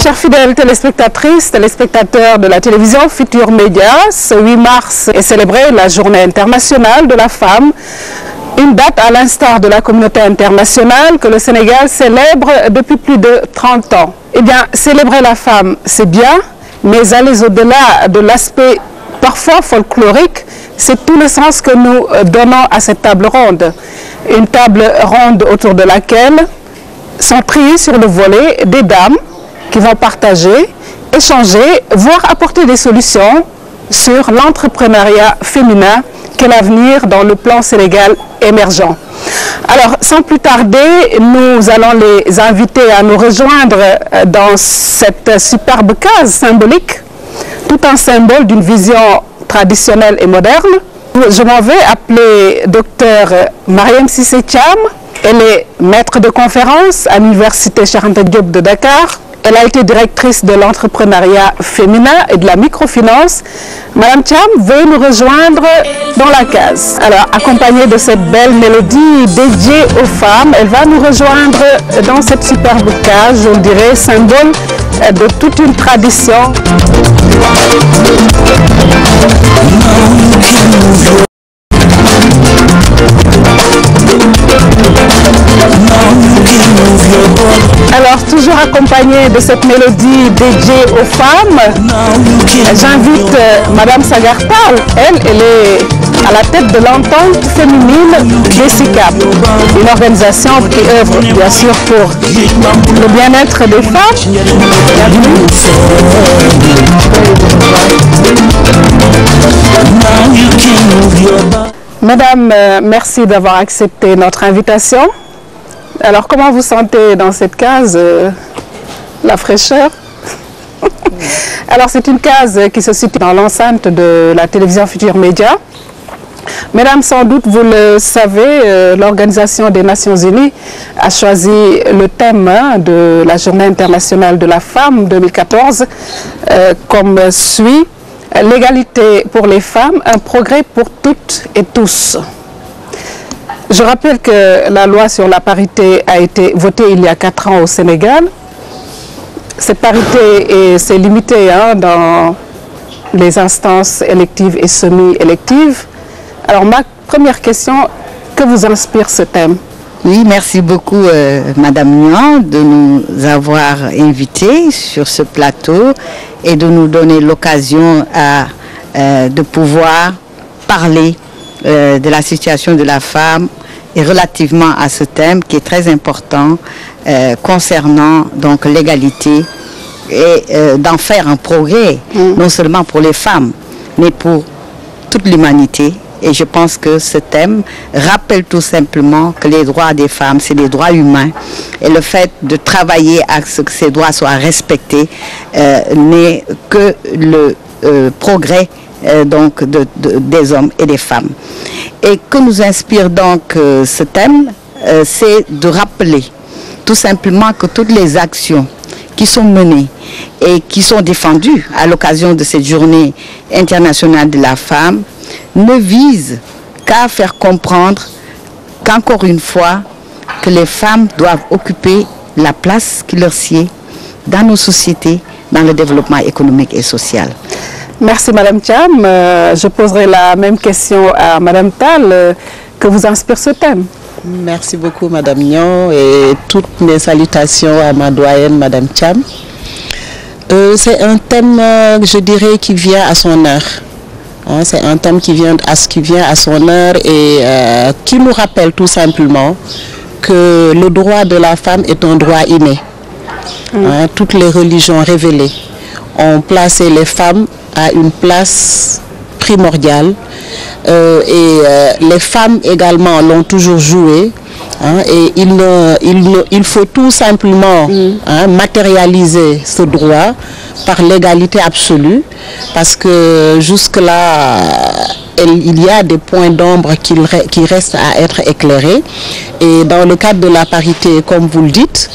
Chers fidèles téléspectatrices, téléspectateurs de la télévision Futurs Médias, ce 8 mars est célébrée la Journée internationale de la femme, une date à l'instar de la communauté internationale que le Sénégal célèbre depuis plus de 30 ans. Eh bien, célébrer la femme, c'est bien, mais aller au-delà de l'aspect parfois folklorique, c'est tout le sens que nous donnons à cette table ronde. Une table ronde autour de laquelle sont triées sur le volet des dames qui vont partager, échanger, voire apporter des solutions sur l'entrepreneuriat féminin qu'est l'avenir dans le plan Sénégal émergent. Alors, sans plus tarder, nous allons les inviter à nous rejoindre dans cette superbe case symbolique, tout un symbole d'une vision traditionnelle et moderne. Je m'en vais appeler Dr Mariam Cissé Thiam. Elle est maître de conférence à l'Université Cheikh Anta Diop de Dakar. Elle a été directrice de l'entrepreneuriat féminin et de la microfinance. Madame Thiam, veuillez nous rejoindre dans la case. Alors, accompagnée de cette belle mélodie dédiée aux femmes, elle va nous rejoindre dans cette superbe case, je le dirais, symbole de toute une tradition. Alors, toujours accompagnée de cette mélodie dédiée aux femmes, j'invite Madame Sagar Tall. Elle est à la tête de l'entente féminine des SICAP, une organisation qui œuvre bien sûr pour le bien-être des femmes. Bienvenue. Madame, merci d'avoir accepté notre invitation. Alors, comment vous sentez dans cette case, la fraîcheur? Alors, c'est une case qui se situe dans l'enceinte de la télévision Futurs Médias. Mesdames, sans doute, vous le savez, l'Organisation des Nations Unies a choisi le thème de la Journée internationale de la femme 2014 comme suit: l'égalité pour les femmes, un progrès pour toutes et tous. Je rappelle que la loi sur la parité a été votée il y a 4 ans au Sénégal. Cette parité s'est limitée dans les instances électives et semi-électives. Alors, ma première question, que vous inspire ce thème? Oui, merci beaucoup Madame Nian de nous avoir invités sur ce plateau et de nous donner l'occasion de pouvoir parler de la situation de la femme et relativement à ce thème qui est très important concernant donc l'égalité et d'en faire un progrès, non seulement pour les femmes, mais pour toute l'humanité. Et je pense que ce thème rappelle tout simplement que les droits des femmes, c'est des droits humains. Et le fait de travailler à ce que ces droits soient respectés n'est que le progrès donc des hommes et des femmes. Et que nous inspire donc ce thème, c'est de rappeler tout simplement que toutes les actions qui sont menées et qui sont défendues à l'occasion de cette journée internationale de la femme ne visent qu'à faire comprendre qu'encore une fois, que les femmes doivent occuper la place qui leur sied dans nos sociétés, dans le développement économique et social. Merci Madame Thiam. Je poserai la même question à Madame Tall. Que vous inspire ce thème? Merci beaucoup Madame Nian et toutes mes salutations à ma doyenne Madame Thiam. C'est un thème, je dirais, qui vient à son heure. C'est un thème qui vient à son heure et qui nous rappelle tout simplement que le droit de la femme est un droit inné. Toutes les religions révélées ont placé les femmes à une place primordiale et les femmes également l'ont toujours joué. Et il faut tout simplement matérialiser ce droit par l'égalité absolue, parce que jusque-là, il y a des points d'ombre qui restent à être éclairés. Et dans le cadre de la parité, comme vous le dites,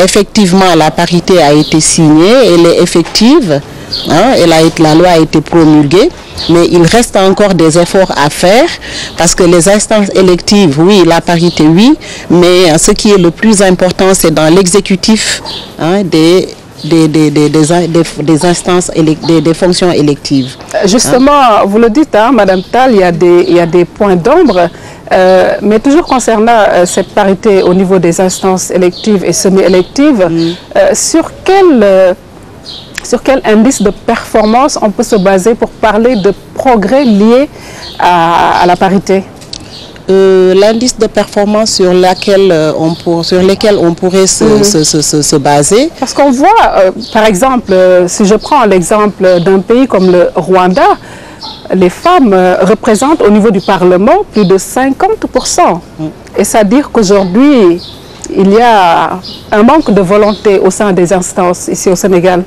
effectivement, la parité a été signée, elle est effective, la loi a été promulguée. Mais il reste encore des efforts à faire parce que les instances électives, oui, la parité, oui, mais ce qui est le plus important, c'est dans l'exécutif des des instances, des fonctions électives. Justement, vous le dites, hein, Madame Tall, il y a des points d'ombre, mais toujours concernant cette parité au niveau des instances électives et semi-électives, sur quel indice de performance on peut se baser pour parler de progrès liés à la parité? L'indice de performance sur lesquels on pourrait se baser. Parce qu'on voit, par exemple, si je prends l'exemple d'un pays comme le Rwanda, les femmes représentent au niveau du Parlement plus de 50%. Et ça veut dire qu'aujourd'hui, il y a un manque de volonté au sein des instances ici au Sénégal.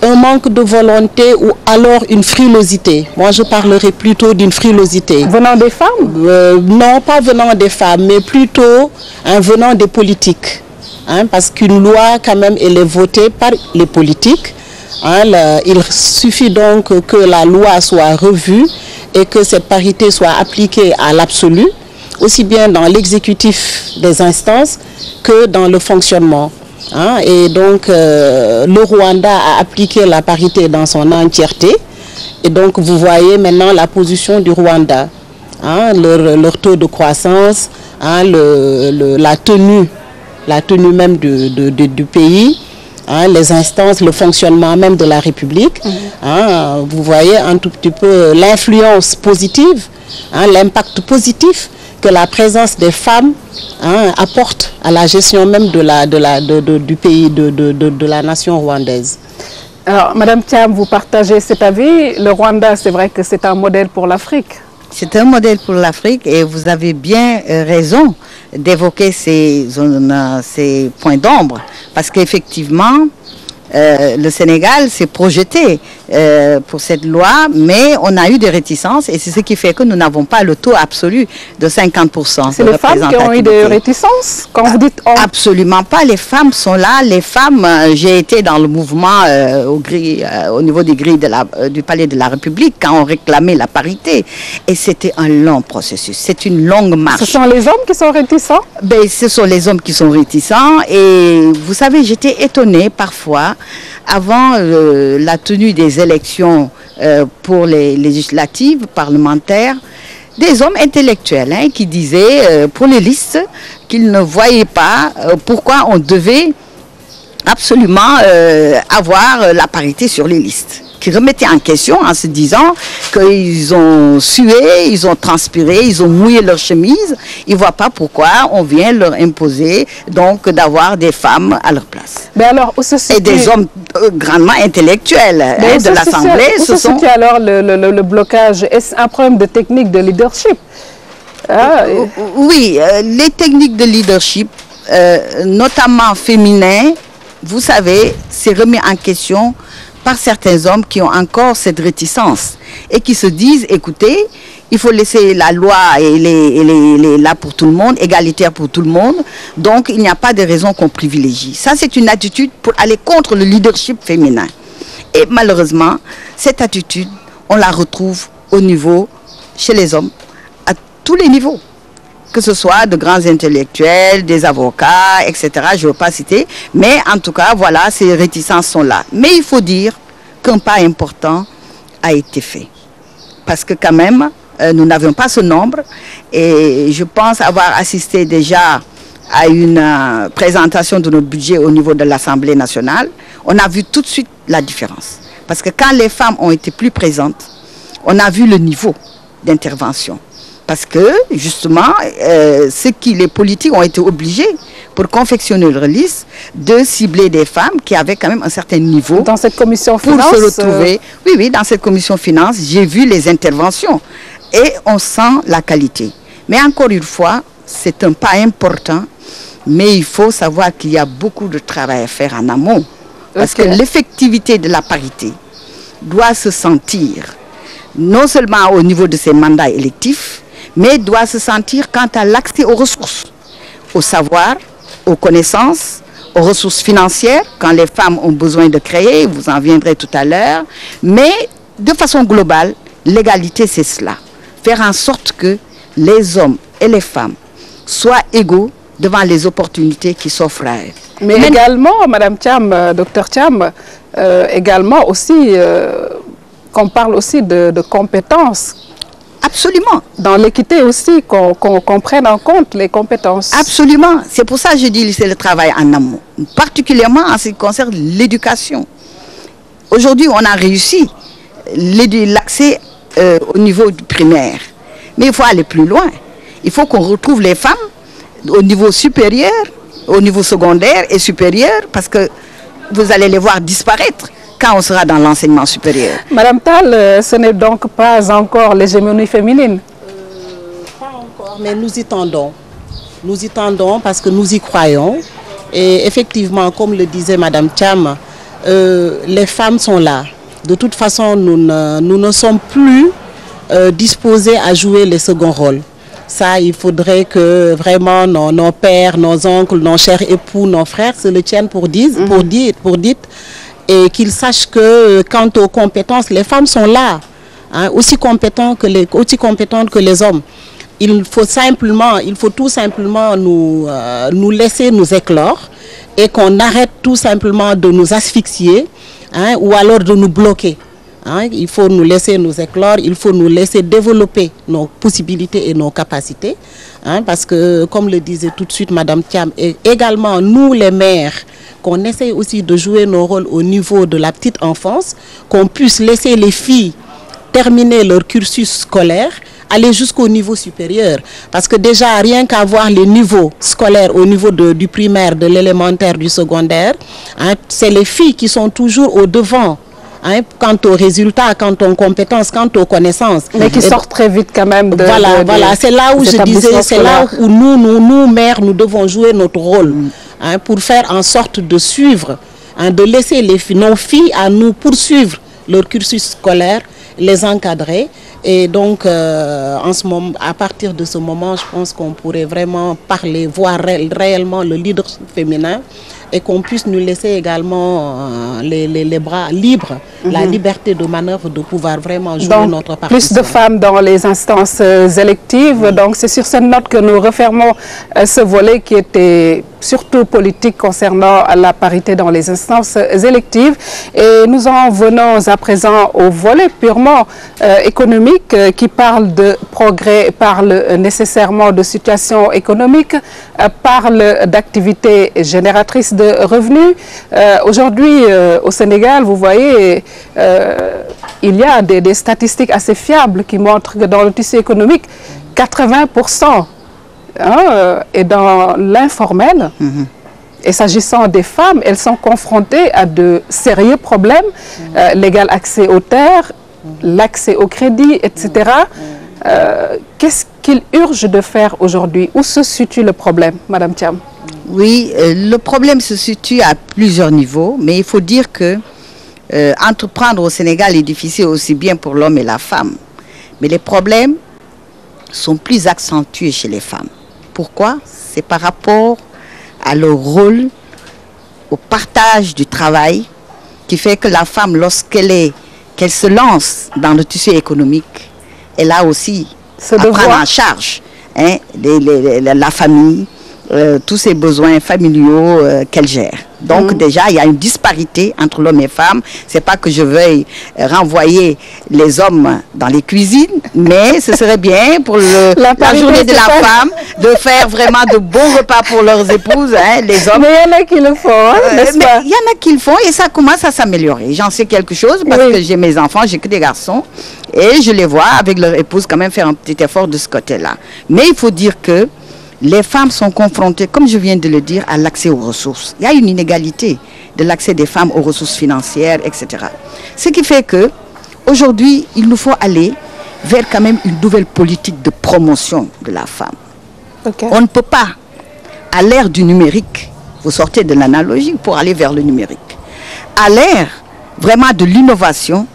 Un manque de volonté ou alors une frilosité. Moi, je parlerais plutôt d'une frilosité. Venant des femmes? Non, pas venant des femmes, mais plutôt venant des politiques. Parce qu'une loi, quand même, elle est votée par les politiques. Il suffit donc que la loi soit revue et que cette parité soit appliquée à l'absolu, aussi bien dans l'exécutif des instances que dans le fonctionnement. Et donc, le Rwanda a appliqué la parité dans son entièreté. Et donc, vous voyez maintenant la position du Rwanda, leur taux de croissance, la tenue même du pays, les instances, le fonctionnement même de la République. Vous voyez un tout petit peu l'influence positive, l'impact positif que la présence des femmes apporte à la gestion même du pays, de la nation rwandaise. Alors, Madame Thiam, vous partagez cet avis. Le Rwanda, c'est vrai que c'est un modèle pour l'Afrique. C'est un modèle pour l'Afrique et vous avez bien raison d'évoquer ces points d'ombre. Parce qu'effectivement, le Sénégal s'est projeté pour cette loi, mais on a eu des réticences et c'est ce qui fait que nous n'avons pas le taux absolu de 50%. C'est les femmes qui ont eu des réticences quand vous dites on... Absolument pas, les femmes sont là. Les femmes, j'ai été dans le mouvement au niveau des grilles du Palais de la République quand on réclamait la parité et c'était un long processus, c'est une longue marche. Ce sont les hommes qui sont réticents? Ben, ce sont les hommes qui sont réticents et vous savez, j'étais étonnée parfois avant la tenue des élections pour les législatives, parlementaires, des hommes intellectuels qui disaient pour les listes qu'ils ne voyaient pas pourquoi on devait absolument avoir la parité sur les listes, qui remettaient en question en se disant qu'ils ont sué, ils ont transpiré, ils ont mouillé leur chemise, ils ne voient pas pourquoi on vient leur imposer donc d'avoir des femmes à leur place. Mais alors, où se situe... Et des hommes grandement intellectuels de l'Assemblée. Où se situe alors le blocage? Est-ce un problème de technique de leadership? Oui, les techniques de leadership, notamment féminins, vous savez, c'est remis en question par certains hommes qui ont encore cette réticence et qui se disent, écoutez, il faut laisser la loi là pour tout le monde, égalitaire pour tout le monde, donc il n'y a pas de raison qu'on privilégie. Ça, c'est une attitude pour aller contre le leadership féminin. Et malheureusement, cette attitude, on la retrouve chez les hommes, à tous les niveaux. Que ce soit de grands intellectuels, des avocats, etc. Je ne veux pas citer. Mais en tout cas, voilà, ces réticences sont là. Mais il faut dire qu'un pas important a été fait. Parce que quand même, nous n'avions pas ce nombre. Et je pense avoir assisté déjà à une présentation de notre budget au niveau de l'Assemblée nationale. On a vu tout de suite la différence. Parce que quand les femmes ont été plus présentes, on a vu le niveau d'intervention. Parce que, justement, les politiques ont été obligés, pour confectionner leur liste, de cibler des femmes qui avaient quand même un certain niveau. Dans cette commission finance pour se retrouver. Oui, dans cette commission finance, j'ai vu les interventions. Et on sent la qualité. Mais encore une fois, c'est un pas important. Mais il faut savoir qu'il y a beaucoup de travail à faire en amont. Parce que l'effectivité de la parité doit se sentir, non seulement au niveau de ces mandats électifs, mais doit se sentir quant à l'accès aux ressources, au savoir, aux connaissances, aux ressources financières, quand les femmes ont besoin de créer, vous en viendrez tout à l'heure. Mais de façon globale, l'égalité, c'est cela. Faire en sorte que les hommes et les femmes soient égaux devant les opportunités qui s'offrent à eux. Mais également, Madame Thiam, Docteur Thiam, également aussi, qu'on parle aussi de compétences. Absolument. Dans l'équité aussi, qu'on prenne en compte les compétences. Absolument. C'est pour ça que je dis c'est le travail en amont, particulièrement en ce qui concerne l'éducation. Aujourd'hui, on a réussi l'accès au niveau du primaire. Mais il faut aller plus loin. Il faut qu'on retrouve les femmes au niveau supérieur, au niveau secondaire et supérieur, parce que vous allez les voir disparaître quand on sera dans l'enseignement supérieur. Madame Tal, ce n'est donc pas encore l'hégémonie féminine? Pas encore, mais nous y tendons. Nous y tendons parce que nous y croyons. Et effectivement, comme le disait Madame Thiam, les femmes sont là. De toute façon, nous ne sommes plus disposés à jouer les seconds rôles. Ça, il faudrait que vraiment nos pères, nos oncles, nos chers époux, nos frères se le tiennent pour dire, et qu'ils sachent que quant aux compétences, les femmes sont là, hein, aussi compétentes que les hommes. Il faut tout simplement nous laisser nous éclore et qu'on arrête tout simplement de nous asphyxier, hein, ou alors de nous bloquer. Hein. Il faut nous laisser nous éclore, il faut nous laisser développer nos possibilités et nos capacités, hein, parce que, comme le disait tout de suite Madame Thiam, et également nous les mères, qu'on essaye aussi de jouer nos rôles au niveau de la petite enfance, qu'on puisse laisser les filles terminer leur cursus scolaire, aller jusqu'au niveau supérieur. Parce que déjà, rien qu'à voir les niveaux scolaires au niveau du primaire, de l'élémentaire, du secondaire, hein, c'est les filles qui sont toujours au devant. Hein, quant aux résultats, quant aux compétences, quant aux connaissances. Mais qui sortent très vite quand même de... Voilà, c'est là où je disais, c'est là où nous, mères, nous devons jouer notre rôle, hein, pour faire en sorte de suivre, hein, de laisser nos filles à nous poursuivre leur cursus scolaire, les encadrer. Et donc, en ce moment, à partir de ce moment, je pense qu'on pourrait vraiment parler, voir réellement le leadership féminin, et qu'on puisse nous laisser également les bras libres, la liberté de manœuvre, de pouvoir vraiment jouer notre partition. Plus de femmes dans les instances électives. Donc c'est sur cette note que nous refermons ce volet qui était surtout politique concernant la parité dans les instances électives. Et nous en venons à présent au volet purement économique qui parle de progrès, parle nécessairement de situation économique, parle d'activité génératrice de revenus. Aujourd'hui, au Sénégal, vous voyez, il y a des statistiques assez fiables qui montrent que dans le tissu économique, 80% est dans l'informel. Et s'agissant des femmes, elles sont confrontées à de sérieux problèmes, l'égal accès aux terres, l'accès au crédit, etc. Qu'est-ce qu'il urge de faire aujourd'hui? Où se situe le problème, Madame Thiam? Oui, le problème se situe à plusieurs niveaux, mais il faut dire que entreprendre au Sénégal est difficile aussi bien pour l'homme et la femme. Mais les problèmes sont plus accentués chez les femmes. Pourquoi? C'est par rapport à leur rôle, au partage du travail, qui fait que la femme, lorsqu'elle se lance dans le tissu économique, elle a aussi à prendre en charge, hein, la famille, tous ses besoins familiaux qu'elle gère. Donc déjà, il y a une disparité entre l'homme et femme. C'est pas que je veuille renvoyer les hommes dans les cuisines, mais ce serait bien pour la journée de la femme de faire vraiment de bons repas pour leurs épouses, hein, les hommes. Mais il y en a qui le font, n'est-ce pas? Il y en a qui le font et ça commence à s'améliorer. J'en sais quelque chose parce que j'ai mes enfants, j'ai que des garçons et je les vois avec leur épouse quand même faire un petit effort de ce côté-là. Mais il faut dire que les femmes sont confrontées, comme je viens de le dire, à l'accès aux ressources. Il y a une inégalité de l'accès des femmes aux ressources financières, etc. Ce qui fait que aujourd'hui, il nous faut aller vers quand même une nouvelle politique de promotion de la femme. On ne peut pas, à l'ère du numérique, vous sortez de l'analogie pour aller vers le numérique, à l'ère vraiment de l'innovation,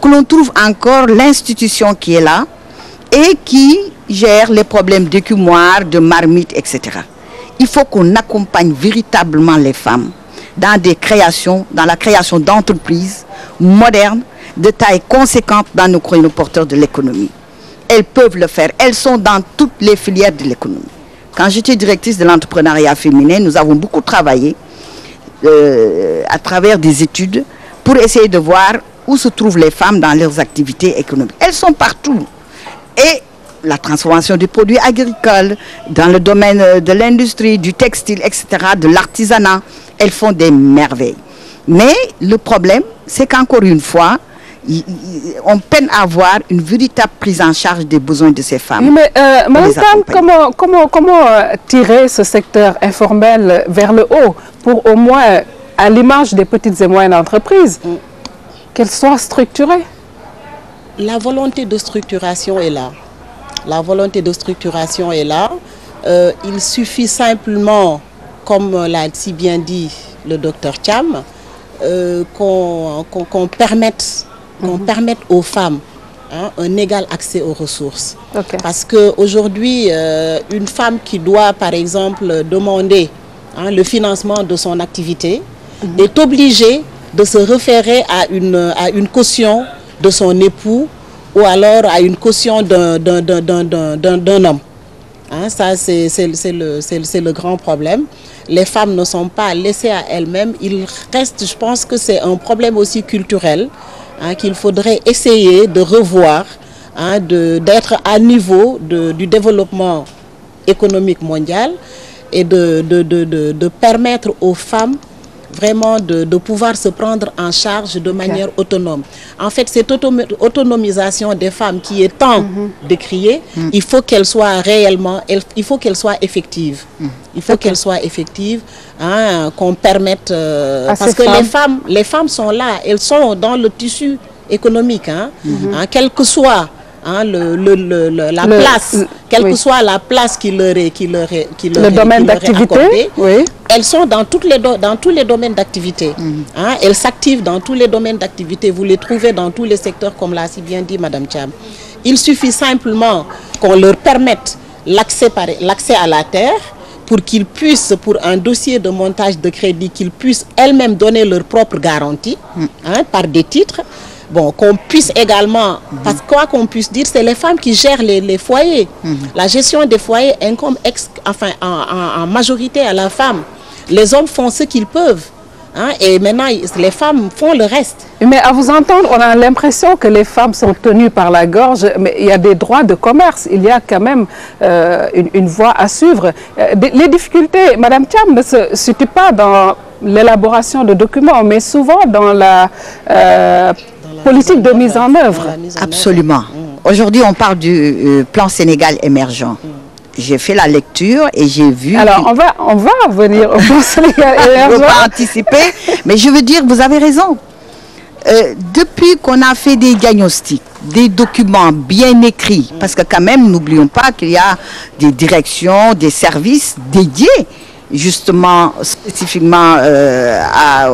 que l'on trouve encore l'institution qui est là et qui gère les problèmes d'écumoire, de marmite, etc. Il faut qu'on accompagne véritablement les femmes dans la création d'entreprises modernes, de taille conséquente dans nos porteurs de l'économie. Elles peuvent le faire. Elles sont dans toutes les filières de l'économie. Quand j'étais directrice de l'entrepreneuriat féminin, nous avons beaucoup travaillé à travers des études pour essayer de voir où se trouvent les femmes dans leurs activités économiques. Elles sont partout. Et la transformation des produits agricoles, dans le domaine de l'industrie, du textile, etc., de l'artisanat, elles font des merveilles. Mais le problème, c'est qu'encore une fois, on peine à avoir une véritable prise en charge des besoins de ces femmes. Mais Mme Tam, comment tirer ce secteur informel vers le haut pour au moins, à l'image des petites et moyennes entreprises, qu'elles soient structurées? La volonté de structuration est là. La volonté de structuration est là. Il suffit simplement, comme l'a si bien dit le docteur Thiam, qu'on permette aux femmes un égal accès aux ressources. Okay. Parce qu'aujourd'hui, une femme qui doit, par exemple, demander le financement de son activité est obligée de se référer à une caution de son époux ou alors à une caution d'un homme. Ça, c'est le grand problème. Les femmes ne sont pas laissées à elles-mêmes. Il reste, je pense que c'est un problème aussi culturel qu'il faudrait essayer de revoir, d'être à niveau du développement économique mondial et de permettre aux femmes vraiment de pouvoir se prendre en charge de manière autonome. En fait, cette autonomisation des femmes qui est tant décriée, il faut qu'elle soit réellement, il faut qu'elle soit effective. Il faut qu'elle soit effective, qu'on permette... parce que les femmes sont là, elles sont dans le tissu économique, quel que soit la place, quelle que soit la place qui leur est accordée, elles sont dans tous les domaines d'activité. Elles s'activent dans tous les domaines d'activité. Vous les trouvez dans tous les secteurs, comme l'a si bien dit Mme Thiam. Il suffit simplement qu'on leur permette l'accès à la terre pour qu'ils puissent, pour un dossier de montage de crédit, qu'ils puissent elles-mêmes donner leur propre garantie par des titres. Bon, qu'on puisse également, parce que quoi qu'on puisse dire, c'est les femmes qui gèrent les foyers. La gestion des foyers incombe en majorité à la femme. Les hommes font ce qu'ils peuvent. Et maintenant, les femmes font le reste. Mais à vous entendre, on a l'impression que les femmes sont tenues par la gorge, mais il y a des droits de commerce. Il y a quand même une voie à suivre. Les difficultés, Mme Thiam, ne se situent pas dans l'élaboration de documents, mais souvent dans la politique de mise en œuvre. Absolument. Aujourd'hui, on parle du plan Sénégal émergent. J'ai fait la lecture et j'ai vu... Alors, on va venir au plan Sénégal émergent. Je ne veux pas anticiper, mais je veux dire, vous avez raison. Depuis qu'on a fait des diagnostics, des documents bien écrits, parce que quand même, n'oublions pas qu'il y a des directions, des services dédiés justement spécifiquement à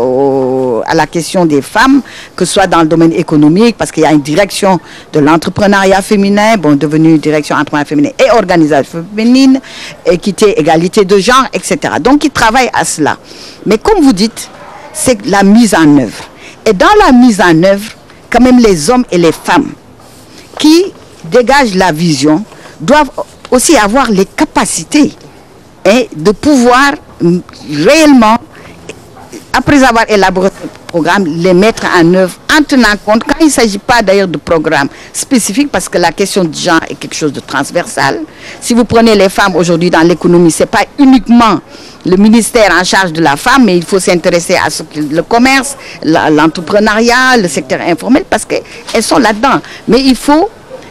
la question des femmes, que ce soit dans le domaine économique, parce qu'il y a une direction de l'entrepreneuriat féminin, devenue direction entrepreneuriat féminin et organisation féminine, équité, égalité de genre, etc. Donc, ils travaillent à cela. Mais comme vous dites, c'est la mise en œuvre. Et dans la mise en œuvre, quand même les hommes et les femmes qui dégagent la vision doivent aussi avoir les capacités de pouvoir réellement, après avoir élaboré ce programme, les mettre en œuvre en tenant compte, quand il ne s'agit pas d'ailleurs de programme spécifique, parce que la question du genre est quelque chose de transversal. Si vous prenez les femmes aujourd'hui dans l'économie, ce n'est pas uniquement le ministère en charge de la femme, mais il faut s'intéresser à le commerce, l'entrepreneuriat, le secteur informel, parce qu'elles sont là-dedans. Mais il faut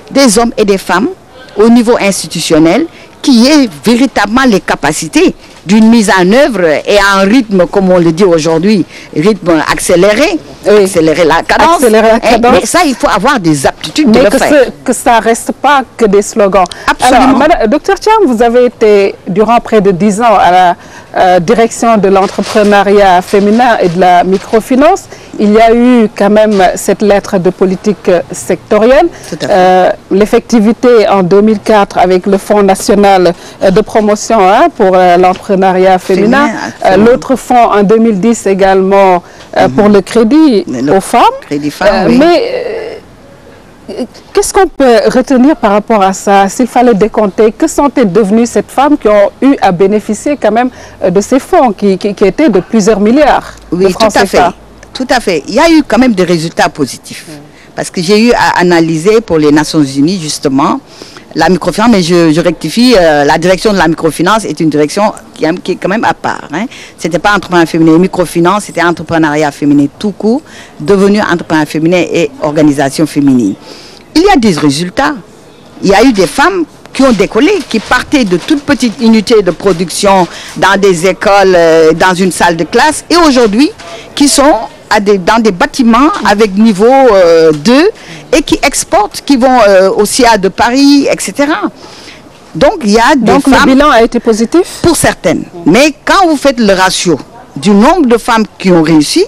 des hommes et des femmes au niveau institutionnel qui aient véritablement les capacités d'une mise en œuvre et à un rythme, comme on le dit aujourd'hui, rythme accéléré, accélérer la cadence. Mais ça, il faut avoir des aptitudes de le faire. Que ça ne reste pas que des slogans. Absolument. Alors, Dr Thiam, vous avez été durant près de 10 ans à la direction de l'entrepreneuriat féminin et de la microfinance. Il y a eu quand même cette lettre de politique sectorielle. L'effectivité en 2004 avec le Fonds national de promotion pour l'entrepreneuriat féminin. L'autre fonds en 2010 également pour le crédit aux femmes. Crédit femmes, oui. Mais qu'est-ce qu'on peut retenir par rapport à ça? S'il fallait décompter, que sont-elles devenues ces femmes qui ont eu à bénéficier quand même de ces fonds qui étaient de plusieurs milliards de francs CFA? Tout à fait. Il y a eu quand même des résultats positifs. Parce que j'ai eu à analyser pour les Nations Unies, justement, la microfinance, mais je rectifie, la direction de la microfinance est une direction qui est quand même à part. Hein. Ce n'était pas entrepreneur féminin et microfinance, c'était entrepreneuriat féminin tout court, devenu entrepreneur féminin et organisation féminine. Il y a des résultats. Il y a eu des femmes qui ont décollé, qui partaient de toutes petites unités de production dans des écoles, dans une salle de classe, et aujourd'hui, qui sont dans des bâtiments avec niveau 2 et qui exportent, qui vont au CIA de Paris, etc. Donc, il y a des femmes... le bilan a été positif? Pour certaines. Mais quand vous faites le ratio du nombre de femmes qui ont réussi,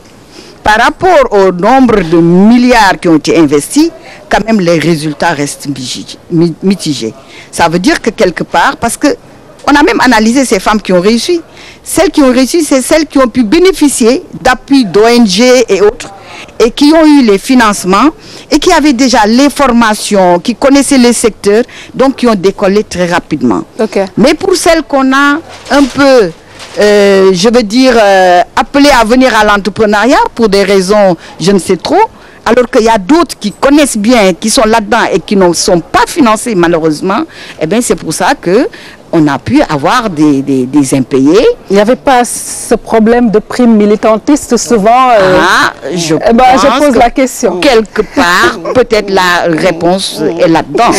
par rapport au nombre de milliards qui ont été investis, quand même les résultats restent mitigés. Ça veut dire que quelque part, parce que on a même analysé ces femmes qui ont réussi. Celles qui ont réussi, c'est celles qui ont pu bénéficier d'appui d'ONG et autres, et qui ont eu les financements, et qui avaient déjà les formations, qui connaissaient les secteurs, donc qui ont décollé très rapidement. Okay. Mais pour celles qu'on a un peu, je veux dire, appelées à venir à l'entrepreneuriat, pour des raisons, je ne sais trop, alors qu'il y a d'autres qui connaissent bien, qui sont là-dedans et qui ne sont pas financés malheureusement, eh bien c'est pour ça qu'on a pu avoir des impayés. Il n'y avait pas ce problème de primes militantistes souvent je pose la question. Quelque part, peut-être la réponse est là-dedans.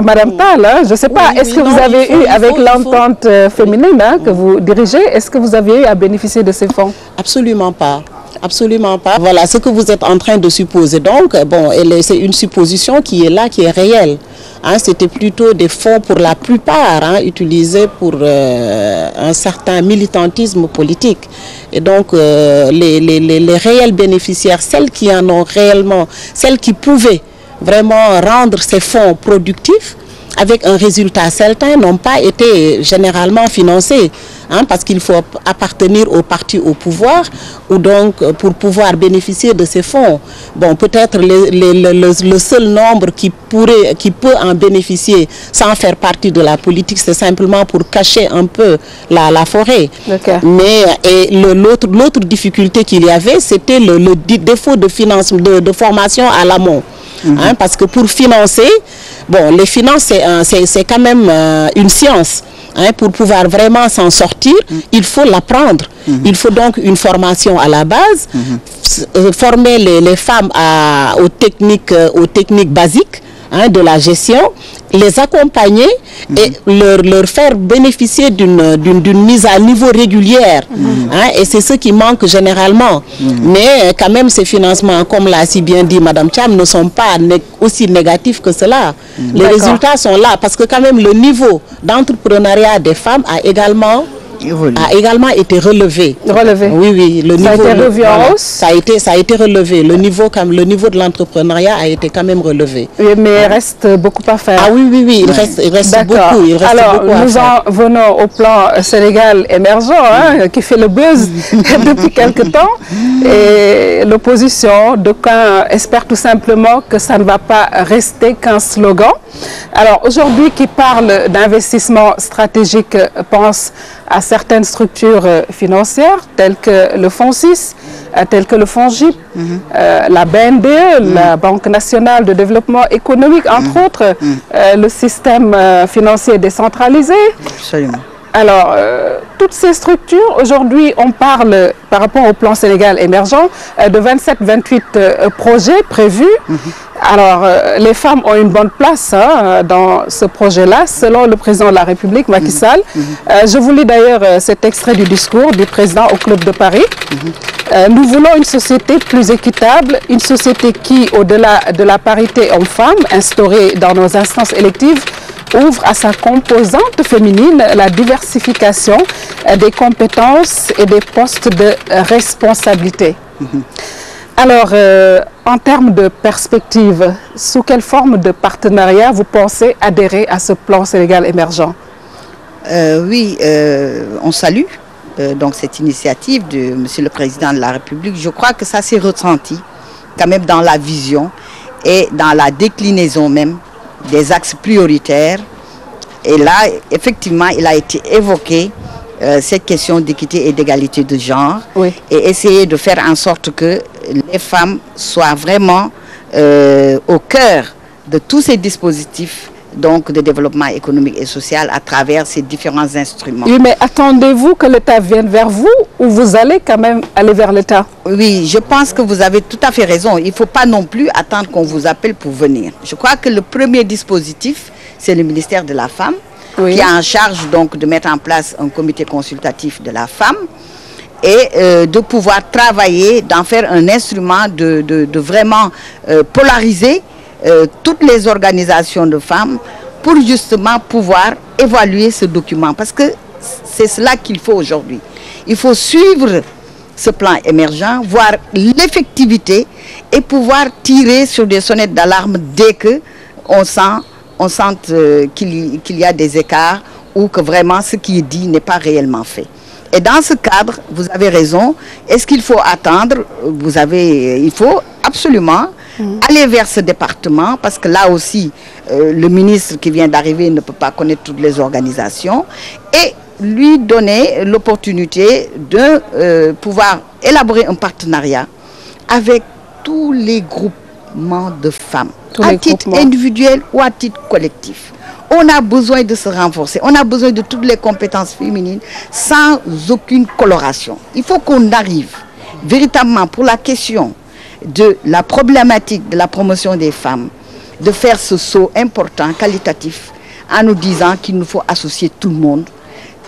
Madame Tal, hein, je ne sais pas, est-ce que vous avez eu, avec l'entente féminine que vous dirigez, est-ce que vous avez eu à bénéficier de ces fonds? Absolument pas. Absolument pas. Voilà ce que vous êtes en train de supposer. Donc, bon, c'est une supposition qui est là, qui est réelle. Hein, c'était plutôt des fonds pour la plupart utilisés pour un certain militantisme politique. Et donc, les réels bénéficiaires, celles qui en ont réellement, celles qui pouvaient vraiment rendre ces fonds productifs, avec un résultat certain, n'ont pas été généralement financés. Parce qu'il faut appartenir au parti au pouvoir, ou donc pour pouvoir bénéficier de ces fonds. Bon, peut-être le seul nombre qui peut en bénéficier sans faire partie de la politique, c'est simplement pour cacher un peu la forêt. Okay. Mais l'autre difficulté qu'il y avait, c'était le défaut de financement, de formation à l'amont. Parce que pour financer, bon, les finances, c'est quand même une science. Pour pouvoir vraiment s'en sortir, il faut l'apprendre. Il faut donc une formation à la base, former les femmes aux techniques basiques de la gestion, les accompagner et leur faire bénéficier d'une mise à niveau régulière. Et c'est ce qui manque généralement. Mais quand même, ces financements, comme l'a si bien dit Madame Cham, ne sont pas aussi négatifs que cela. Les résultats sont là parce que quand même le niveau d'entrepreneuriat des femmes a également été relevé. Oui, le niveau, ça a été revu en hausse. Ça a été relevé. Le niveau de l'entrepreneuriat a été quand même relevé. Oui, mais il reste beaucoup à faire. Ah oui, il reste beaucoup. Alors, nous en venons au plan Sénégal émergent, qui fait le buzz depuis quelque temps. Et l'opposition, d'aucuns espèrent tout simplement que ça ne va pas rester qu'un slogan. Alors, aujourd'hui, qui parle d'investissement stratégique pense à certaines structures financières telles que le Fonds 6, telles que le Fonds GIP, la BNDE, la Banque nationale de développement économique, entre autres, le système financier décentralisé. Absolument. Alors, toutes ces structures, aujourd'hui, on parle, par rapport au plan Sénégal émergent, de 27-28 projets prévus. Alors, les femmes ont une bonne place dans ce projet-là, selon le président de la République, Macky Sall. Je vous lis d'ailleurs cet extrait du discours du président au Club de Paris. Nous voulons une société plus équitable, une société qui, au-delà de la parité homme-femme instaurée dans nos instances électives, ouvre à sa composante féminine la diversification des compétences et des postes de responsabilité. Alors, en termes de perspective, sous quelle forme de partenariat vous pensez adhérer à ce plan Sénégal émergent? Oui, on salue donc cette initiative de Monsieur le Président de la République. Je crois que ça s'est ressenti quand même dans la vision et dans la déclinaison même des axes prioritaires. Et là, effectivement, il a été évoqué cette question d'équité et d'égalité de genre, oui, et essayer de faire en sorte que les femmes soient vraiment au cœur de tous ces dispositifs donc de développement économique et social à travers ces différents instruments. Oui, mais attendez-vous que l'État vienne vers vous ou vous allez quand même aller vers l'État? Oui, je pense que vous avez tout à fait raison. Il ne faut pas non plus attendre qu'on vous appelle pour venir. Je crois que le premier dispositif, c'est le ministère de la Femme, oui, qui a en charge donc de mettre en place un comité consultatif de la femme et de pouvoir travailler, d'en faire un instrument de vraiment polariser toutes les organisations de femmes pour justement pouvoir évaluer ce document. Parce que c'est cela qu'il faut aujourd'hui. Il faut suivre ce plan émergent, voir l'effectivité et pouvoir tirer sur des sonnettes d'alarme dès qu'on sent qu'il y a des écarts ou que vraiment ce qui est dit n'est pas réellement fait. Et dans ce cadre, vous avez raison, est-ce qu'il faut attendre? Il faut absolument aller vers ce département, parce que là aussi, le ministre qui vient d'arriver ne peut pas connaître toutes les organisations, et lui donner l'opportunité de pouvoir élaborer un partenariat avec tous les groupements de femmes, à titre individuel ou à titre collectif. On a besoin de se renforcer, on a besoin de toutes les compétences féminines sans aucune coloration. Il faut qu'on arrive véritablement pour la question de la problématique de la promotion des femmes, de faire ce saut important, qualitatif, en nous disant qu'il nous faut associer tout le monde,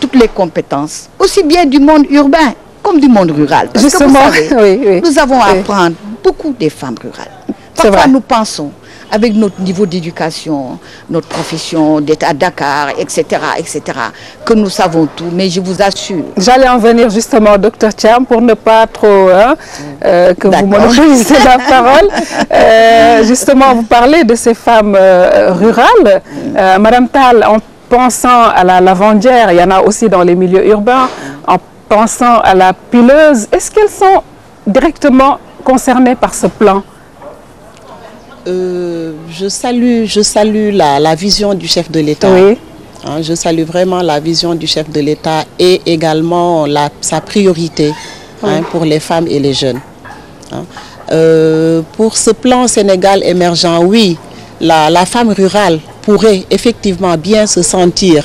toutes les compétences, aussi bien du monde urbain comme du monde rural. Parce justement, que vous savez, nous avons à apprendre beaucoup des femmes rurales. Parfois nous pensons, avec notre niveau d'éducation, notre profession d'être à Dakar, etc., que nous savons tout, mais je vous assure. J'allais en venir justement, Dr Thiam, pour ne pas trop que vous monopolisez la parole. Justement, vous parlez de ces femmes rurales. Madame Tall, en pensant à la lavandière, il y en a aussi dans les milieux urbains, en pensant à la pileuse, est-ce qu'elles sont directement concernées par ce plan? Je salue la vision du chef de l'État. Oui. Je salue vraiment la vision du chef de l'État et également sa priorité pour les femmes et les jeunes. Pour ce plan Sénégal émergent, oui, la femme rurale pourrait effectivement bien se sentir,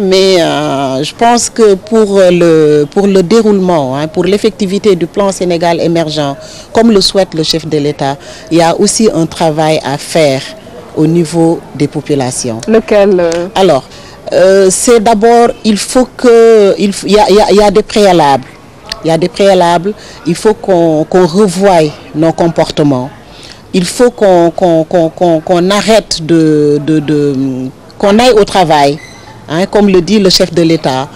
mais je pense que pour le déroulement, pour l'effectivité du plan Sénégal émergent, comme le souhaite le chef de l'État, il y a aussi un travail à faire au niveau des populations. Lequel Alors, c'est d'abord, il y a des préalables. Il y a des préalables, il faut qu'on revoie nos comportements. Il faut qu'on arrête qu'on aille au travail, comme le dit le chef de l'État,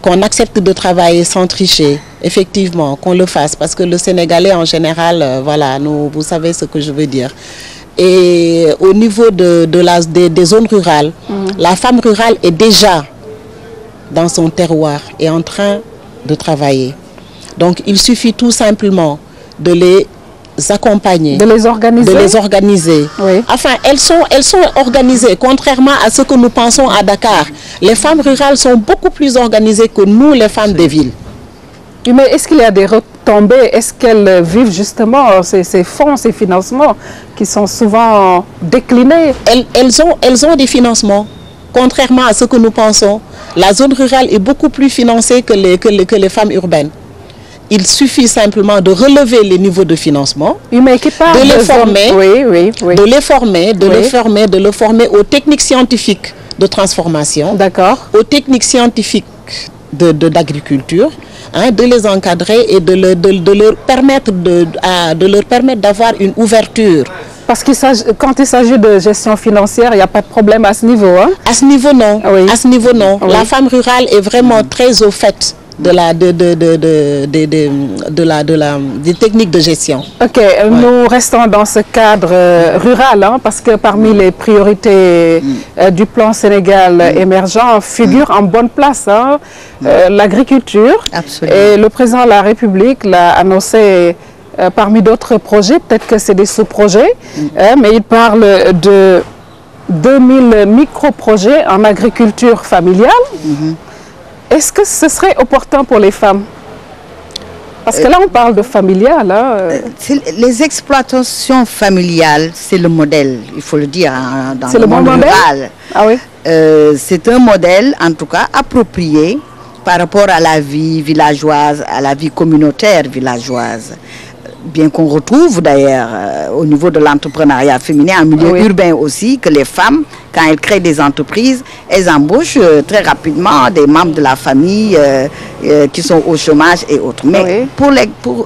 qu'on accepte de travailler sans tricher, effectivement, qu'on le fasse, parce que le Sénégalais en général, voilà, vous savez ce que je veux dire. Et au niveau des zones rurales, la femme rurale est déjà dans son terroir et en train de travailler. Donc il suffit tout simplement de les accompagner, de les organiser. Oui. Enfin, elles sont organisées, contrairement à ce que nous pensons à Dakar. Les femmes rurales sont beaucoup plus organisées que nous, les femmes des villes. Mais est-ce qu'il y a des retombées? Est-ce qu'elles vivent justement ces fonds, ces financements qui sont souvent déclinés? Elles ont des financements, contrairement à ce que nous pensons. La zone rurale est beaucoup plus financée que les femmes urbaines. Il suffit simplement de relever les niveaux de financement, de les former aux techniques scientifiques de transformation, aux techniques scientifiques d'agriculture, de les encadrer et de leur permettre d'avoir une ouverture. Parce que quand il s'agit de gestion financière, il n'y a pas de problème à ce niveau. À ce niveau, non. Oui. À ce niveau, non. Oui. La femme rurale est vraiment très au fait des techniques de gestion. Ok, nous restons dans ce cadre rural, parce que parmi les priorités du plan Sénégal émergent figure en bonne place l'agriculture. Absolument. Et le président de la République l'a annoncé parmi d'autres projets, peut-être que c'est des sous-projets, mais il parle de 2000 micro-projets en agriculture familiale. Est-ce que ce serait opportun pour les femmes? Parce que là, on parle de familial. Les exploitations familiales, c'est le modèle, il faut le dire, hein, dans le monde rural. Ah oui. C'est un modèle, en tout cas, approprié par rapport à la vie villageoise, à la vie communautaire villageoise. Bien qu'on retrouve d'ailleurs au niveau de l'entrepreneuriat féminin en milieu urbain aussi, que les femmes, quand elles créent des entreprises, elles embauchent très rapidement des membres de la famille qui sont au chômage et autres. Mais pour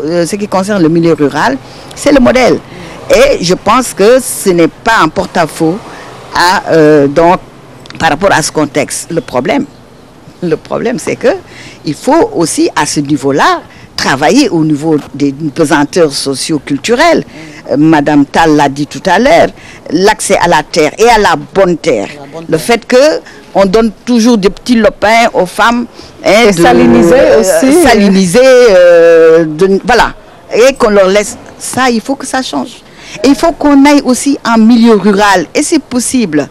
ce qui concerne le milieu rural, c'est le modèle. Et je pense que ce n'est pas un porte-à-faux donc, par rapport à ce contexte. Le problème, c'est qu'il faut aussi à ce niveau-là travailler au niveau des pesanteurs socio-culturelles. Madame Tal l'a dit tout à l'heure, l'accès à la terre et à la bonne terre. Le fait qu'on donne toujours des petits lopins aux femmes. Et saliniser aussi. Voilà. Et qu'on leur laisse. Ça, il faut que ça change. Et il faut qu'on aille aussi en milieu rural. Et c'est possible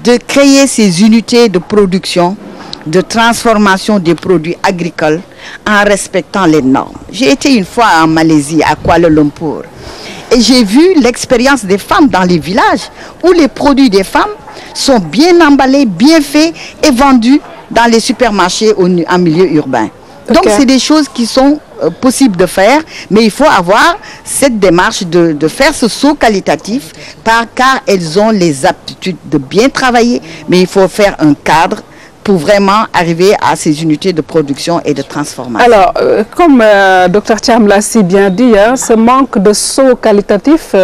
de créer ces unités de production, de transformation des produits agricoles en respectant les normes. J'ai été une fois en Malaisie, à Kuala Lumpur, et j'ai vu l'expérience des femmes dans les villages où les produits des femmes sont bien emballés, bien faits et vendus dans les supermarchés en milieu urbain. Donc c'est des choses qui sont possibles de faire, mais il faut avoir cette démarche de faire ce saut qualitatif car elles ont les aptitudes de bien travailler, mais il faut faire un cadre pour vraiment arriver à ces unités de production et de transformation. Alors, comme Dr Thiam l'a si bien dit, hein, ce manque de saut qualitatif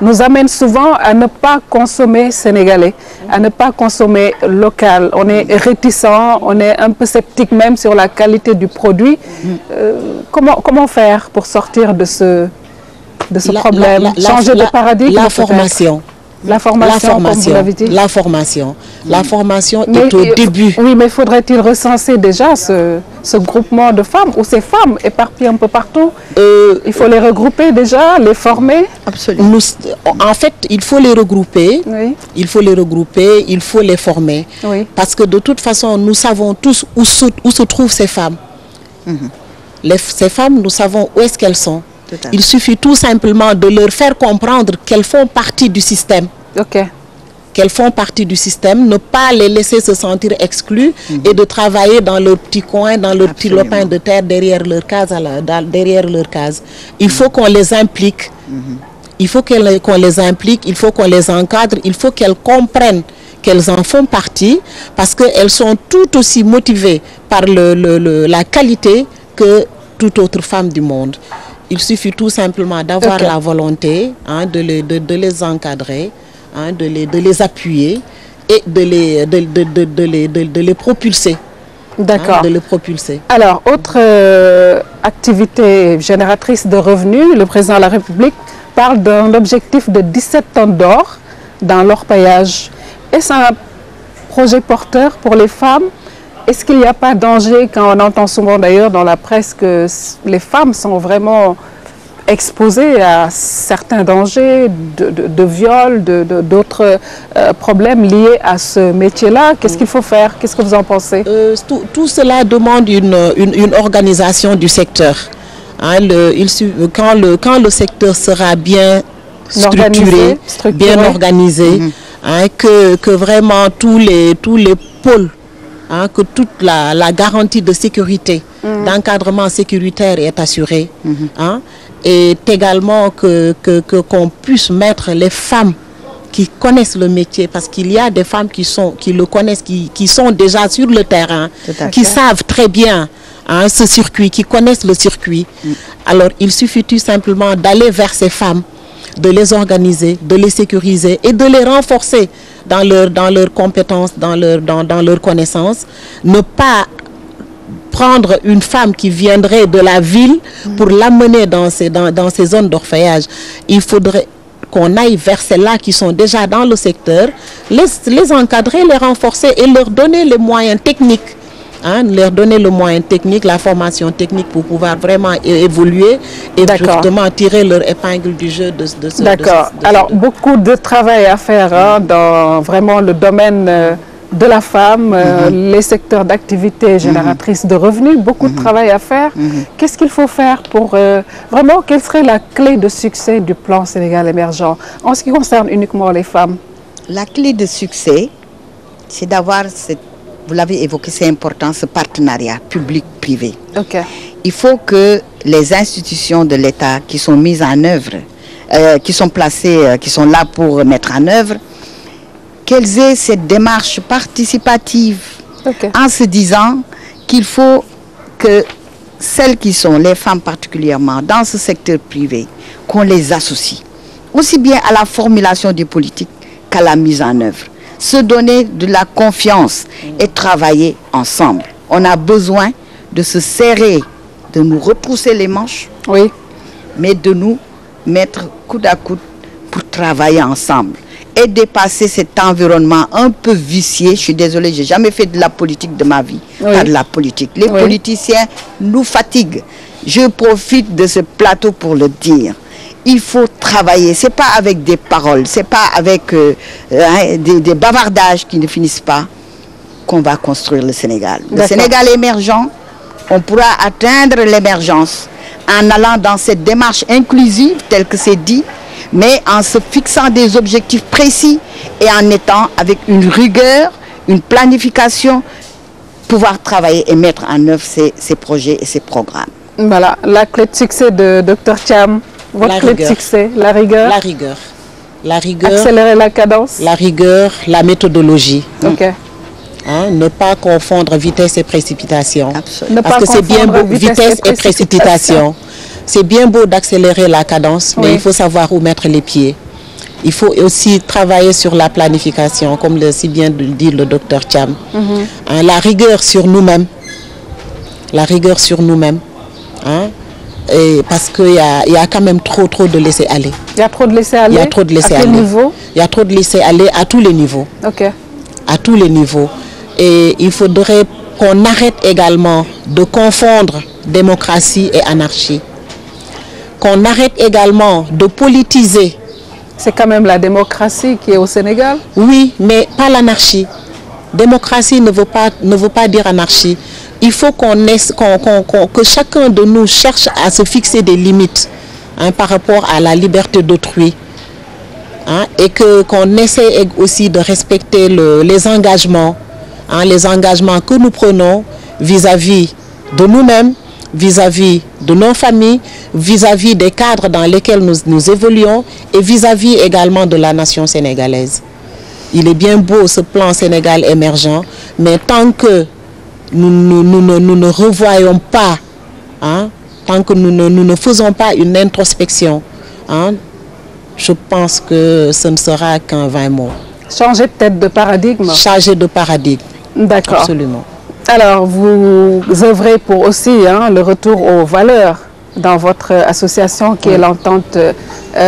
nous amène souvent à ne pas consommer sénégalais, à ne pas consommer local. On est réticent, on est un peu sceptique même sur la qualité du produit. Comment faire pour sortir de ce problème? Changer de paradigme? La formation. La formation, comme vous l'avez dit. La formation est au début. Oui, mais faudrait-il recenser déjà ce groupement de femmes ou ces femmes éparpillées un peu partout? Il faut les regrouper déjà, les former? Absolument. En fait, il faut les regrouper. Oui. Il faut les regrouper, il faut les former. Oui. Parce que de toute façon, nous savons tous où se trouvent ces femmes. Ces femmes, nous savons où est-ce qu'elles sont. Il suffit tout simplement de leur faire comprendre qu'elles font partie du système. Qu'elles font partie du système, ne pas les laisser se sentir exclues et de travailler dans leur petit coin, dans leur petit lopin de terre derrière leur case. Il faut qu'on les implique. Il faut qu'on les implique, il faut qu'on les encadre, il faut qu'elles comprennent qu'elles en font partie parce qu'elles sont tout aussi motivées par la qualité que toute autre femme du monde. Il suffit tout simplement d'avoir la volonté de les encadrer, de les appuyer et de les propulser. D'accord. De les propulser. Alors, autre activité génératrice de revenus, le président de la République parle d'un objectif de 17 tonnes d'or dans l'orpaillage. Est-ce un projet porteur pour les femmes? Est-ce qu'il n'y a pas de danger, quand on entend souvent d'ailleurs dans la presse que les femmes sont vraiment exposées à certains dangers de viol, d'autres problèmes liés à ce métier-là? Qu'est-ce qu'il faut faire? Qu'est-ce que vous en pensez? Tout cela demande une organisation du secteur. Quand le secteur sera bien structuré, bien organisé, que vraiment tous les pôles, que toute la garantie de sécurité, d'encadrement sécuritaire est assurée, et également qu'on puisse mettre les femmes qui connaissent le métier, parce qu'il y a des femmes qui le connaissent, qui sont déjà sur le terrain, qui savent très bien ce circuit, qui connaissent le circuit. Alors il suffit tout simplement d'aller vers ces femmes, de les organiser, de les sécuriser et de les renforcer dans leurs compétences, dans leurs connaissances. Ne pas prendre une femme qui viendrait de la ville pour l'amener dans ces zones d'orpaillage. Il faudrait qu'on aille vers celles-là qui sont déjà dans le secteur, les encadrer, les renforcer et leur donner les moyens techniques hein, leur donner le moyen technique, la formation technique pour pouvoir vraiment évoluer et justement tirer leur épingle du jeu de ce. D'accord. Alors, beaucoup de travail à faire hein, dans vraiment le domaine de la femme, les secteurs d'activité génératrices de revenus, beaucoup de travail à faire. Qu'est-ce qu'il faut faire pour vraiment, quelle serait la clé de succès du plan Sénégal émergent en ce qui concerne uniquement les femmes? La clé de succès, c'est d'avoir, vous l'avez évoqué, c'est important, ce partenariat public-privé. Okay. Il faut que les institutions de l'État qui sont mises en œuvre, qui sont placées, qui sont là pour mettre en œuvre, qu'elles aient cette démarche participative en se disant qu'il faut que celles qui sont, les femmes particulièrement, dans ce secteur privé, qu'on les associe, aussi bien à la formulation des politiques qu'à la mise en œuvre. Se donner de la confiance et travailler ensemble. On a besoin de se serrer, de nous retrousser les manches, mais de nous mettre coude à coude pour travailler ensemble et dépasser cet environnement un peu vicié. Je suis désolée, j'ai jamais fait de la politique de ma vie, pas de la politique. Les politiciens nous fatiguent. Je profite de ce plateau pour le dire. Il faut travailler, c'est pas avec des paroles, c'est pas avec des bavardages qui ne finissent pas qu'on va construire le Sénégal. Le Sénégal émergent, on pourra atteindre l'émergence en allant dans cette démarche inclusive telle que c'est dit, mais en se fixant des objectifs précis et en étant avec une rigueur, une planification, pouvoir travailler et mettre en œuvre ces projets et ces programmes. Voilà, la clé de succès de Dr Thiam. Votre clé de succès, la rigueur. La rigueur. La rigueur. Accélérer la cadence. La rigueur, la méthodologie. Okay. Hein, ne pas confondre vitesse et précipitation. Absolument. Parce que c'est bien beau, vitesse et précipitation. C'est bien beau d'accélérer la cadence, mais il faut savoir où mettre les pieds. Il faut aussi travailler sur la planification, comme le si bien dit le docteur Thiam. Hein, la rigueur sur nous-mêmes. La rigueur sur nous-mêmes. Hein? Et parce qu'il y a quand même trop de laisser-aller. Il y a trop de laisser-aller. Il y a trop de laisser-aller. À quel niveau? Il y a trop de laisser-aller à tous les niveaux. À tous les niveaux. Et il faudrait qu'on arrête également de confondre démocratie et anarchie. Qu'on arrête également de politiser. C'est quand même la démocratie qui est au Sénégal? Oui, mais pas l'anarchie. Démocratie ne veut pas dire anarchie. Il faut que chacun de nous cherche à se fixer des limites hein, par rapport à la liberté d'autrui. Hein, et qu'on essaie aussi de respecter les engagements, hein, les engagements que nous prenons vis-à-vis de nous-mêmes, vis-à-vis de nos familles, vis-à-vis des cadres dans lesquels nous évoluons et vis-à-vis également de la nation sénégalaise. Il est bien beau ce plan Sénégal émergent, mais tant que nous ne revoyons pas, hein, tant que nous ne faisons pas une introspection, hein, je pense que ce ne sera qu'un vain mot. Changer peut-être de paradigme. Changer de paradigme. D'accord. Absolument. Alors, vous œuvrez pour aussi hein, le retour aux valeurs dans votre association qui est l'entente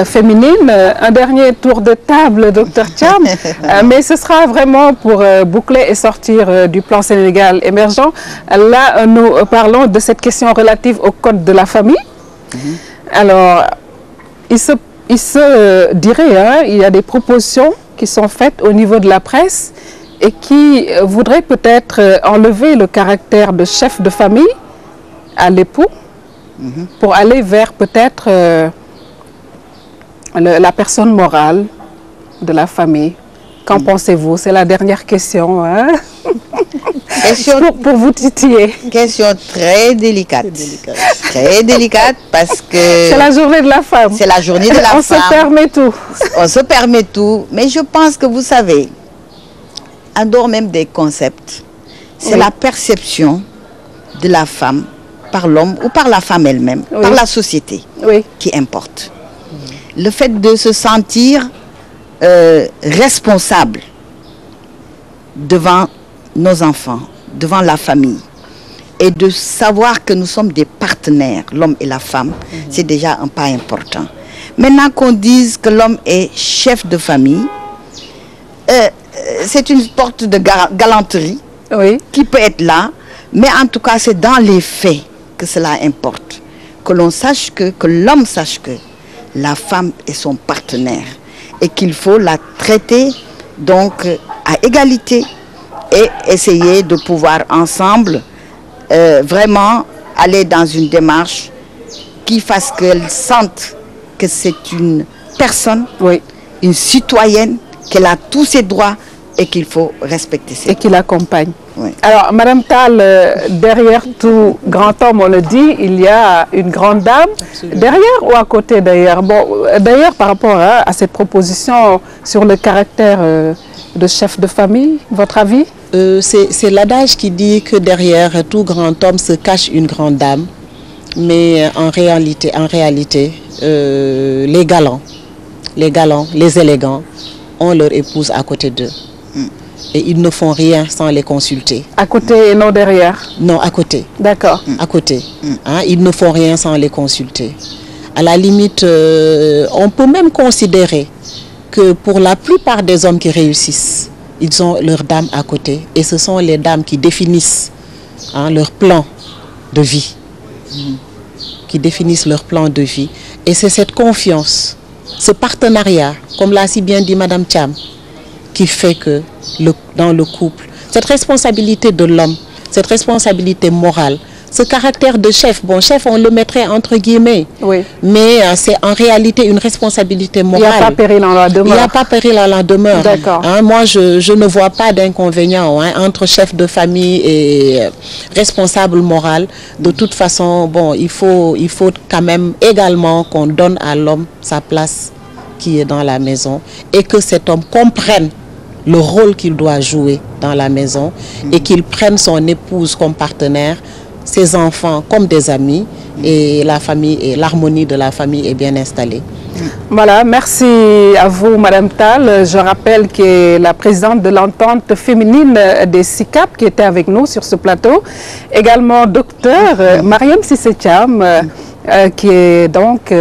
féminine. Un dernier tour de table, Dr Thiam, mais ce sera vraiment pour boucler et sortir du plan Sénégal émergent. Là, nous parlons de cette question relative au code de la famille. Alors, il se dirait, hein, il y a des propositions qui sont faites au niveau de la presse et qui voudraient peut-être enlever le caractère de chef de famille à l'époux pour aller vers peut-être la personne morale de la famille. Qu'en pensez-vous? C'est la dernière question. Hein? Question pour vous titiller. Question très délicate. Très délicate parce que... C'est la journée de la femme. C'est la journée de la femme. On se permet tout. On se permet tout. Mais je pense que vous savez, en dehors même des concepts, c'est la perception de la femme par l'homme ou par la femme elle-même, par la société qui importe. Le fait de se sentir responsable devant nos enfants, devant la famille, et de savoir que nous sommes des partenaires, l'homme et la femme, c'est déjà un pas important. Maintenant qu'on dise que l'homme est chef de famille, c'est une sorte de galanterie. Oui. qui peut être là, mais en tout cas, c'est dans les faits que cela importe. Que l'on sache que l'homme sache que la femme est son partenaire et qu'il faut la traiter donc à égalité et essayer de pouvoir ensemble vraiment aller dans une démarche qui fasse qu'elle sente que c'est une personne, Oui. une citoyenne, qu'elle a tous ses droits et qu'il faut respecter ses Et qui l'accompagne. Oui. Alors, Madame Tall, derrière tout grand homme, on le dit, il y a une grande dame. Absolument. Derrière ou à côté d'ailleurs? Bon, d'ailleurs, par rapport à cette proposition sur le caractère de chef de famille, votre avis? C'est l'adage qui dit que derrière tout grand homme se cache une grande dame. Mais en réalité, les galants, les élégants ont leur épouse à côté d'eux. Et ils ne font rien sans les consulter. À côté et non derrière? Non, à côté. D'accord. À côté. Hein, ils ne font rien sans les consulter. À la limite, on peut même considérer que pour la plupart des hommes qui réussissent, ils ont leur dame à côté. Et ce sont les dames qui définissent leur plan de vie. Qui définissent leur plan de vie. Et c'est cette confiance, ce partenariat, comme l'a si bien dit Madame Thiam, qui fait que dans le couple, cette responsabilité de l'homme, cette responsabilité morale, ce caractère de chef, bon, chef, on le mettrait entre guillemets, Oui. mais c'est en réalité une responsabilité morale. Il n'y a pas péril en la demeure. Il n'y a pas péril à la demeure. D'accord. Moi, je ne vois pas d'inconvénient entre chef de famille et responsable moral. De toute façon, bon, il faut quand même également qu'on donne à l'homme sa place qui est dans la maison et que cet homme comprenne le rôle qu'il doit jouer dans la maison et qu'il prenne son épouse comme partenaire, ses enfants comme des amis et la famille et l'harmonie de la famille est bien installée. Voilà, merci à vous, Madame Tall. Je rappelle que la présidente de l'entente féminine des SICAP qui était avec nous sur ce plateau, également docteur Mariam Cissé Thiam, qui est donc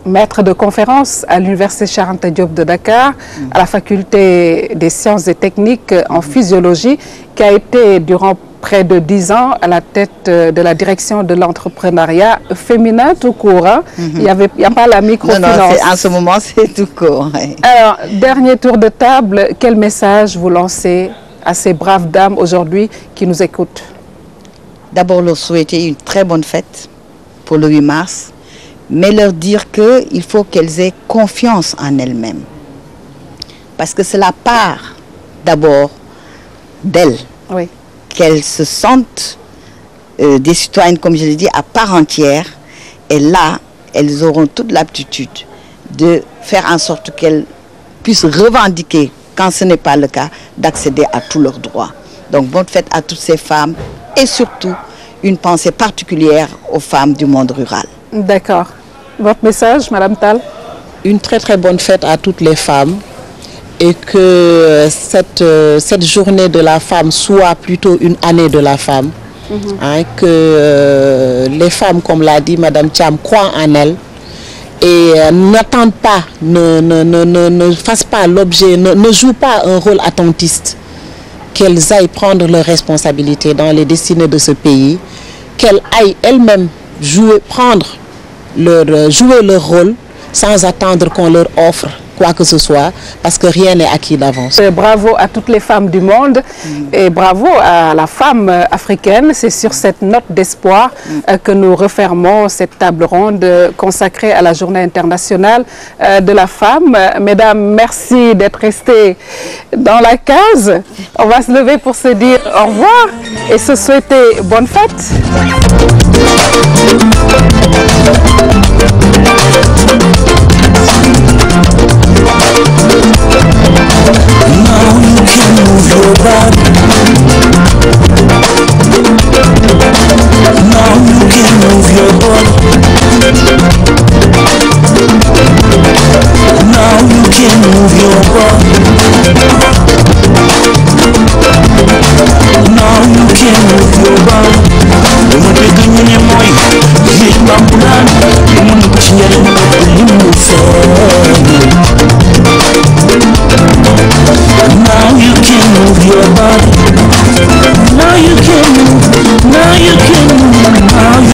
maître de conférence à l'Université Cheikh Anta Diop de Dakar, à la faculté des sciences et techniques en physiologie, qui a été durant près de 10 ans à la tête de la direction de l'entrepreneuriat féminin tout court. Hein. Il n'y a pas la microfinance. Non, en ce moment, c'est tout court. Oui. Alors, dernier tour de table, quel message vous lancez à ces braves dames aujourd'hui qui nous écoutent? D'abord, leur souhaiter une très bonne fête pour le 8 mars, mais leur dire qu'il faut qu'elles aient confiance en elles-mêmes. Parce que c'est la part, d'abord, d'elles. Oui. Qu'elles se sentent des citoyennes, comme je l'ai dit, à part entière. Et là, elles auront toute l'aptitude de faire en sorte qu'elles puissent revendiquer, quand ce n'est pas le cas, d'accéder à tous leurs droits. Donc, bonne fête à toutes ces femmes et surtout une pensée particulière aux femmes du monde rural. D'accord. Votre message, Madame Tall? Une très très bonne fête à toutes les femmes. Et que cette journée de la femme soit plutôt une année de la femme. Que les femmes, comme l'a dit Madame Thiam, croient en elles et n'attendent pas, ne fassent pas l'objet, ne jouent pas un rôle attentiste. Qu'elles aillent prendre leurs responsabilités dans les destinées de ce pays, qu'elles aillent elles-mêmes jouer leur rôle sans attendre qu'on leur offre quoi que ce soit, parce que rien n'est acquis d'avance. Bravo à toutes les femmes du monde et bravo à la femme africaine. C'est sur cette note d'espoir que nous refermons cette table ronde consacrée à la Journée internationale de la femme. Mesdames, merci d'être restées dans la case. On va se lever pour se dire au revoir et se souhaiter bonne fête. Now you can move your body. Now you can move your body. Now you can move your body. Now you can move your body. Dama dégg ñu ne mooy géej bambulaan li mu dugg ci njëriñ li mu feeñ. Now you can move your body. you